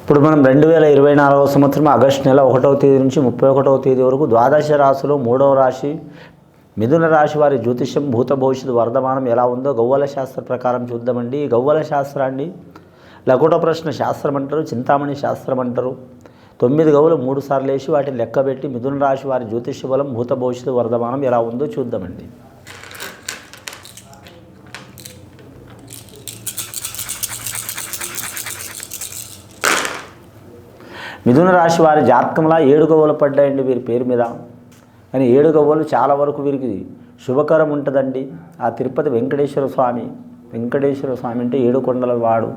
ఇప్పుడు మనం 2024 సంవత్సరం ఆగస్టు నెల 1వ తేదీ నుంచి 31వ తేదీ వరకు ద్వాదశ రాశిలో 3వ రాశి మిథున రాశి వారి జ్యోతిష్యం భూత భవిష్యత్తు వర్ధమానం ఎలా ఉందో గవ్వల శాస్త్ర ప్రకారం చూద్దామండి. ఈ గవ్వల శాస్త్రాన్ని లకుట ప్రశ్న శాస్త్రం అంటారు, చింతామణి శాస్త్రం అంటారు. 9 గవ్వలు 3 సార్లు వేసి వాటిని లెక్కబెట్టి మిథున రాశి వారి జ్యోతిష్య బలం భూత భవిష్యత్తు వర్ధమానం ఎలా ఉందో చూద్దామండి. మిథున రాశి వారి జాతకంలో 7 గవ్వలు పడ్డాయండి వీరి పేరు మీద. కానీ 7 గవ్వలు చాలా వరకు వీరికి శుభకరం ఉంటుందండి. ఆ తిరుపతి వెంకటేశ్వర స్వామి అంటే 7 కొండల వాడు.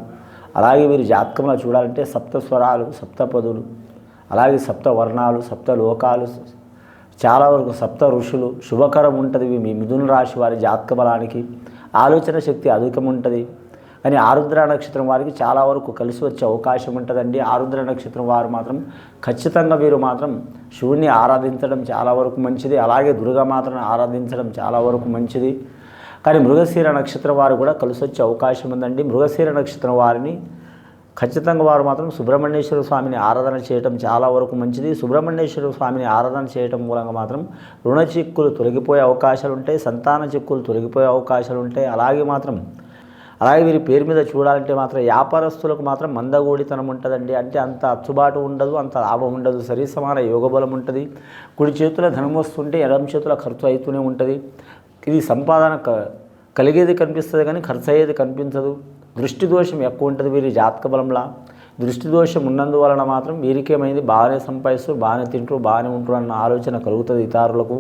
అలాగే వీరి జాతకంలో చూడాలంటే సప్త స్వరాలు, సప్తపదులు, అలాగే సప్త వర్ణాలు, సప్త లోకాలు, చాలా వరకు సప్త ఋషులు శుభకరం ఉంటుంది. మీ మిథున రాశి వారి జాతక బలానికి ఆలోచన శక్తి అధికం ఉంటుంది. కానీ ఆరుద్ర నక్షత్రం వారికి చాలా వరకు కలిసి వచ్చే అవకాశం ఉంటుందండి. ఆరుద్ర నక్షత్రం వారు మాత్రం ఖచ్చితంగా వీరు మాత్రం శివుణ్ణి ఆరాధించడం చాలా వరకు మంచిది. అలాగే దుర్గామాతను ఆరాధించడం చాలా వరకు మంచిది. కానీ మృగశిర నక్షత్రం వారు కూడా కలిసి వచ్చే అవకాశం ఉందండి. మృగశిర నక్షత్రం వారిని ఖచ్చితంగా వారు మాత్రం సుబ్రహ్మణ్యేశ్వర స్వామిని ఆరాధన చేయడం చాలా వరకు మంచిది. సుబ్రహ్మణ్యేశ్వర స్వామిని ఆరాధన చేయడం మూలంగా మాత్రం రుణ చిక్కులు తొలగిపోయే అవకాశాలు ఉంటాయి, సంతాన చిక్కులు తొలగిపోయే అవకాశాలు ఉంటాయి. అలాగే వీరి పేరు మీద చూడాలంటే మాత్రం వ్యాపారస్తులకు మాత్రం మందగోడితనం ఉంటుందండి. అంటే అంత అచ్చుబాటు ఉండదు, అంత లాభం ఉండదు, సరి సమాన యోగబలం ఉంటుంది. కుడి చేతుల ధనం వస్తుంటే ఎడమ చేతుల ఖర్చు అవుతూనే ఉంటుంది. ఇది సంపాదన కలిగేది కనిపిస్తుంది కానీ ఖర్చు అయ్యేది కనిపించదు. దృష్టి దోషం ఎక్కువ ఉంటుంది వీరి జాతక బలంలా. దృష్టి దోషం ఉన్నందువలన మాత్రం వీరికేమైంది బాగానే సంపాదిస్తారు, బాగానే తింటారు, బాగానే ఉంటారు అన్న ఆలోచన కలుగుతుంది ఇతరులకు.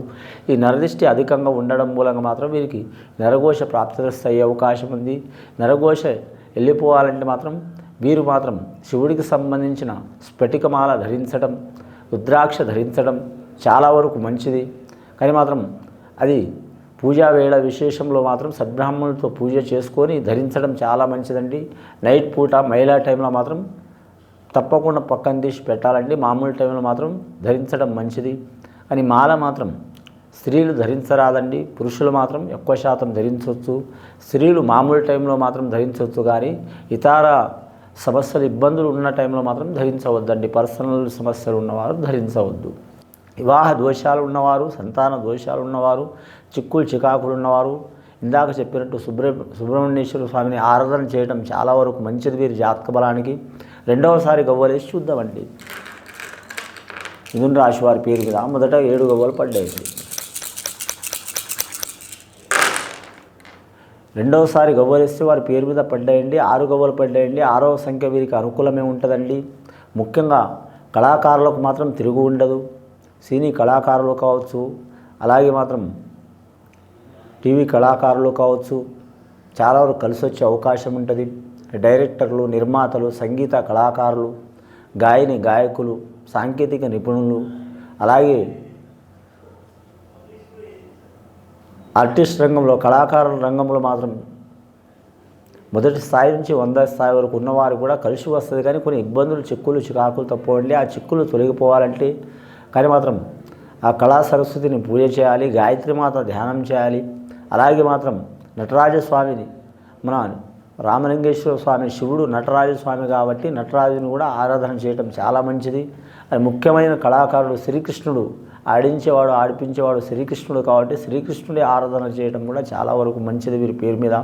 ఈ నరదిష్టి అధికంగా ఉండడం మూలంగా మాత్రం వీరికి నరఘోష ప్రాప్తిరస్తు అయ్యే అవకాశం ఉంది. నరఘోష వెళ్ళిపోవాలంటే మాత్రం వీరు మాత్రం శివుడికి సంబంధించిన స్ఫటికమాల ధరించడం, రుద్రాక్ష ధరించడం చాలా వరకు మంచిది. కానీ మాత్రం అది పూజా వేళ విశేషంలో మాత్రం సద్బ్రాహ్మణులతో పూజ చేసుకొని ధరించడం చాలా మంచిదండి. నైట్ పూట మహిళా టైంలో మాత్రం తప్పకుండా పక్కన తీసి పెట్టాలండి. మామూలు టైంలో మాత్రం ధరించడం మంచిది. కానీ మాల మాత్రం స్త్రీలు ధరించరాదండి, పురుషులు మాత్రం ఎక్కువ శాతం ధరించవచ్చు. స్త్రీలు మామూలు టైంలో మాత్రం ధరించవచ్చు, కానీ ఇతర సమస్యలు ఇబ్బందులు ఉన్న టైంలో మాత్రం ధరించవద్దండి. పర్సనల్ సమస్యలు ఉన్నవారు ధరించవద్దు. వివాహ దోషాలు ఉన్నవారు, సంతాన దోషాలు ఉన్నవారు, చిక్కులు చికాకులు ఉన్నవారు ఇందాక చెప్పినట్టు సుబ్రహ్మణ్యేశ్వర స్వామిని ఆరాధన చేయడం చాలా వరకు మంచిది వీరి జాతక బలానికి. రెండవసారి గవ్వలేసి చూద్దామండి. మిథున రాశి వారి పేరు మీద మొదట 7 గవ్వలు పడ్డాయండి. రెండవసారి గవ్వలేస్తే వారి పేరు మీద పడ్డాయండి 6 గవ్వలు పడ్డాయండి. 6వ సంఖ్య వీరికి అనుకూలమే ఉంటుందండి. ముఖ్యంగా కళాకారులకు మాత్రం తిరుగు ఉండదు. సినీ కళాకారులు కావచ్చు, అలాగే మాత్రం టీవీ కళాకారులు కావచ్చు, చాలా వరకు కలిసి వచ్చే అవకాశం ఉంటుంది. డైరెక్టర్లు, నిర్మాతలు, సంగీత కళాకారులు, గాయకులు, సాంకేతిక నిపుణులు, అలాగే ఆర్టిస్ట్ రంగంలో, కళాకారుల రంగంలో మాత్రం మొదటి స్థాయి నుంచి 100 స్థాయి వరకు ఉన్నవారు కూడా కలిసి వస్తుంది. కానీ కొన్ని ఇబ్బందులు, చిక్కులు చికాకులు తప్పవండి. ఆ చిక్కులు తొలగిపోవాలంటే కానీ మాత్రం ఆ కళా సరస్వతిని పూజ చేయాలి, గాయత్రిమాత ధ్యానం చేయాలి. అలాగే మాత్రం నటరాజస్వామిని, మన రామలింగేశ్వర స్వామి శివుడు నటరాజస్వామి కాబట్టి నటరాజుని కూడా ఆరాధన చేయటం చాలా మంచిది. అది ముఖ్యమైన కళాకారుడు శ్రీకృష్ణుడు, ఆడించేవాడు ఆడిపించేవాడు శ్రీకృష్ణుడు కాబట్టి శ్రీకృష్ణుడి ఆరాధన చేయడం కూడా చాలా వరకు మంచిది వీరి పేరు మీద.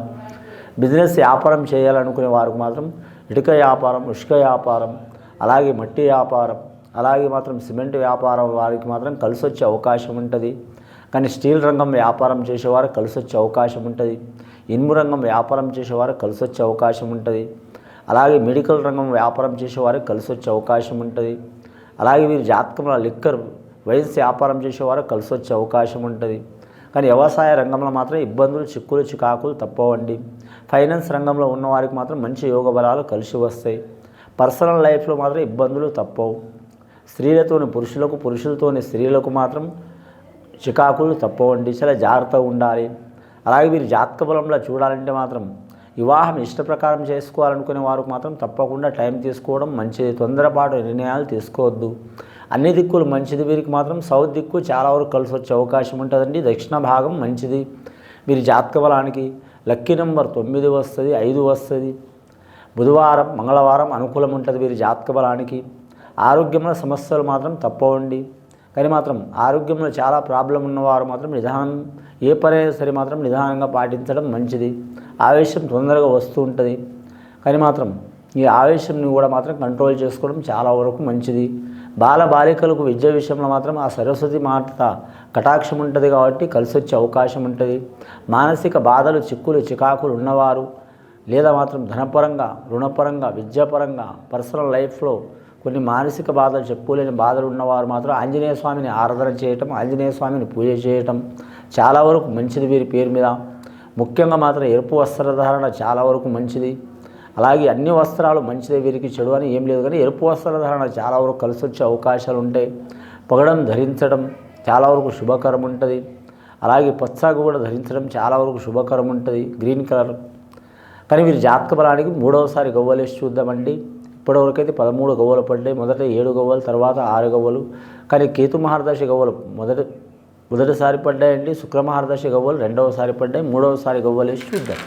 బిజినెస్ వ్యాపారం చేయాలనుకునే వారికి మాత్రం ఇటుక వ్యాపారం, ఇసుక వ్యాపారం, అలాగే మట్టి వ్యాపారం, అలాగే మాత్రం సిమెంట్ వ్యాపారం వారికి మాత్రం కలిసి వచ్చే అవకాశం ఉంటుంది. కానీ స్టీల్ రంగం వ్యాపారం చేసేవారు కలిసి వచ్చే అవకాశం ఉంటుంది. ఇనుము రంగం వ్యాపారం చేసేవారు కలిసి వచ్చే అవకాశం ఉంటుంది. అలాగే మెడికల్ రంగం వ్యాపారం చేసేవారు కలిసి వచ్చే అవకాశం ఉంటుంది. అలాగే వీరి జాతకంలో లిక్కర్, వైన్స్ వ్యాపారం చేసేవారు కలిసి వచ్చే అవకాశం ఉంటుంది. కానీ వ్యవసాయ రంగంలో మాత్రం ఇబ్బందులు, చిక్కులు చికాకులు తప్పవండి. ఫైనాన్స్ రంగంలో ఉన్నవారికి మాత్రం మంచి యోగ బలాలు కలిసి వస్తాయి. పర్సనల్ లైఫ్లో మాత్రం ఇబ్బందులు తప్పవు. స్త్రీలతోని పురుషులకు, పురుషులతోని స్త్రీలకు మాత్రం చికాకులు తప్పవండి. చాలా జాగ్రత్తగా ఉండాలి. అలాగే వీరి జాతక బలంలో చూడాలంటే మాత్రం వివాహం ఇష్ట ప్రకారం చేసుకోవాలనుకునే వారికి మాత్రం తప్పకుండా టైం తీసుకోవడం మంచిది. తొందరపాటు నిర్ణయాలు తీసుకోవద్దు. అన్ని దిక్కులు మంచిది. వీరికి మాత్రం సౌత్ దిక్కు చాలా వరకు కలిసి వచ్చే అవకాశం ఉంటుందండి. దక్షిణ భాగం మంచిది. వీరి జాతక బలానికి లక్కీ నెంబర్ 9 వస్తుంది, 5 వస్తుంది. బుధవారం మంగళవారం అనుకూలం ఉంటుంది వీరి జాతక బలానికి. ఆరోగ్యంలో సమస్యలు మాత్రం తప్పవండి. కానీ మాత్రం ఆరోగ్యంలో చాలా ప్రాబ్లం ఉన్నవారు మాత్రం నిదానం, ఏ పనైనా సరే మాత్రం నిదానంగా పాటించడం మంచిది. ఆవేశం తొందరగా వస్తూ ఉంటుంది. కానీ మాత్రం ఈ ఆవేశంని కూడా మాత్రం కంట్రోల్ చేసుకోవడం చాలా వరకు మంచిది. బాలికలకు విద్య విషయంలో మాత్రం ఆ సరస్వతి మాత కటాక్షం ఉంటుంది కాబట్టి కలిసి వచ్చే అవకాశం ఉంటుంది. మానసిక బాధలు, చిక్కులు, చికాకులు ఉన్నవారు లేదా మాత్రం ధనపరంగా, రుణపరంగా, విద్యాపరంగా, పర్సనల్ లైఫ్లో కొన్ని మానసిక బాధలు, చెప్పుకోలేని బాధలు ఉన్నవారు మాత్రం ఆంజనేయ స్వామిని ఆరాధన చేయటం, ఆంజనేయ స్వామిని పూజ చేయటం చాలా వరకు మంచిది వీరి పేరు మీద. ముఖ్యంగా మాత్రం ఎరుపు వస్త్రధారణ చాలా వరకు మంచిది. అలాగే అన్ని వస్త్రాలు మంచిదే, వీరికి చెడు అని ఏం లేదు. కానీ ఎరుపు వస్త్రధారణ చాలా వరకు కలిసి వచ్చే అవకాశాలు ఉంటాయి. పగడం ధరించడం చాలా వరకు శుభకరం ఉంటుంది. అలాగే పచ్చాకు కూడా ధరించడం చాలా వరకు శుభకరం ఉంటుంది, గ్రీన్ కలర్. కానీ వీరి జాతక బలానికి మూడవసారి గవ్వలేసి చూద్దామండి. ఇప్పటివరకైతే 13 గవ్వలు పడ్డాయి. మొదట 7 గవ్వలు, తర్వాత 6 గవ్వలు. కానీ కేతు మహర్దశ గవ్వలు మొదటిసారి పడ్డాయండి. శుక్ర మహర్దశ గవ్వలు రెండవసారి పడ్డాయి. మూడవసారి గవ్వలేసి చూద్దాం.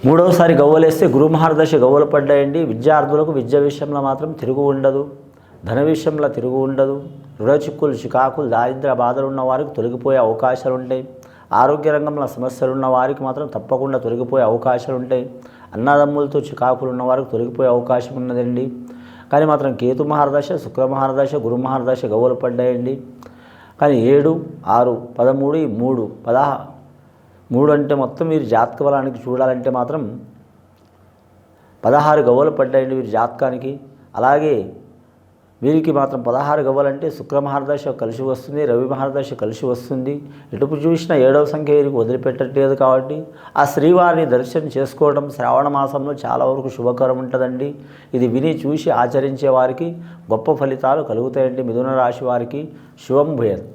మూడవసారి గవ్వలేస్తే గురు మహర్దశ గవ్వలు పడ్డాయండి. విద్యార్థులకు విద్య విషయంలో మాత్రం తిరుగు ఉండదు, ధన విషయంలో తిరుగు ఉండదు. రుణ చిక్కులు, చికాకులు, దారిద్ర్య బాధలు ఉన్న వారికి తొలగిపోయే అవకాశాలు ఉంటాయి. ఆరోగ్య రంగంలో సమస్యలు ఉన్న వారికి మాత్రం తప్పకుండా తొలగిపోయే అవకాశాలు ఉంటాయి. అన్నదమ్ములతో చికాకులు ఉన్న వారికి తొలగిపోయే అవకాశం ఉన్నదండి. కానీ మాత్రం కేతు మహర్దశ, శుక్ర మహర్దశ, గురు మహర్దశ గవ్వలు పడ్డాయండి. కానీ 7, 6, 13, 3, 3 అంటే మొత్తం వీరి జాతక బలానికి చూడాలంటే మాత్రం 16 గవ్వలు పడ్డాయండి వీరి జాతకానికి. అలాగే వీరికి మాత్రం 16 గవ్వలంటే శుక్ర మహర్దశ కలిసి వస్తుంది, రవి మహర్దశ కలిసి వస్తుంది. ఎటుపు చూసినా 7వ సంఖ్య వీరికి వదిలిపెట్టట్లేదు కాబట్టి ఆ శ్రీవారిని దర్శనం చేసుకోవడం శ్రావణ మాసంలో చాలా వరకు శుభకరం ఉంటుందండి. ఇది విని చూసి ఆచరించే వారికి గొప్ప ఫలితాలు కలుగుతాయండి. మిథున రాశి వారికి శుభం భూయాత్.